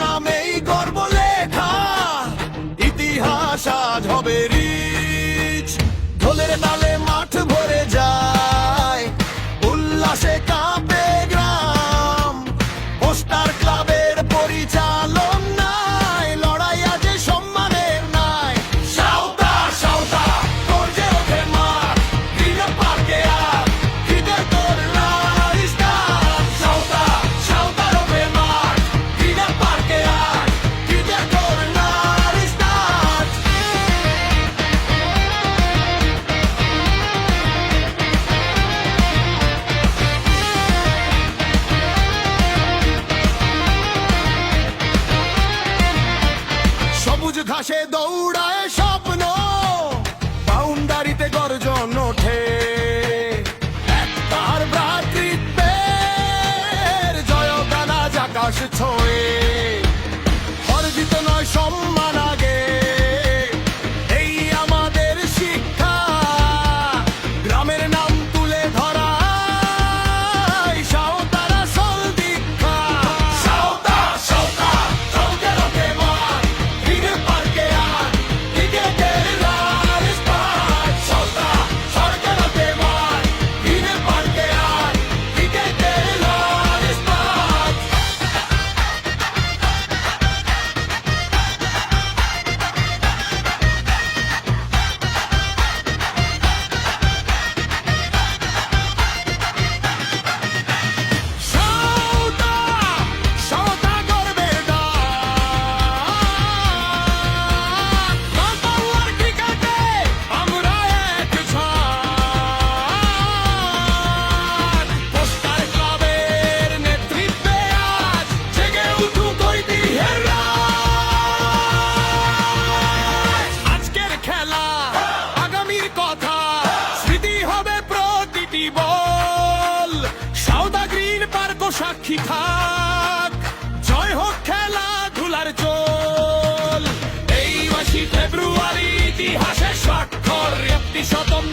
নামেই গর্ব লেখা, ইতিহাস আজ হবে রিচ। ঢোলের তালে মাঠ ভরে যায়, উল্লাসে কাঁপে গ্রাম। পোস্টার ক্লাবের পরিচালনায় লড়াই আজ সম্মানের নাই। সাঁওতা সাঁওতা গর্জে ওঠে মাঠ, গ্রিনের পার্কে আজ ঈদের তোড়লাই স্টার্ট। সাঁওতা সাঁওতার ওঠে মাঠ, গ্রিনের পার্কে আজ ঈদের তোড়লাই স্টার্ট। সবুজ ঘাসে দৌড়ায় স্বপ্ন, বাউন্ডারিতে গর্জন ওঠে। একতার ভ্রাতৃত্বের জয়গান আজ আকাশ ছোঁয়ে। অর্জিত নয় সম্মান আগে, এই আমাদের শিক্ষা। গ্রামের নাম তুলে ধরা সাঁওতার আসল দীক্ষা। সাঁওতা সাঁওতা চমকে ওঠে মাঠ, গ্রিনের পার্কে আজ ক্রিকেটের লাল স্টার্ট। সাঁওতা চমকে ওঠে মাঠ, গ্রিনের পার্কে আজ ক্রিকেটের লাল স্টার্ট। সাঁওতা সাঁওতা গর্বের ডাক, বাংলার ক্রিকেটে আমরা এক ঝাঁক। পোস্টার ক্লাবের নেতৃত্বে আজ জেগে উঠুক ঐতিহ্যের রাজ। আজকের খেলা আগামীর কথা, স্মৃতি হবে প্রতিটি বল। সাঁওতা গ্রিন পার্ক সাক্ষী থাক, জয় হোক খেলাধুলার চোল। এই 22 ফেব্রুয়ারি ইতিহাসের স্বাক্ষর, একটি শতম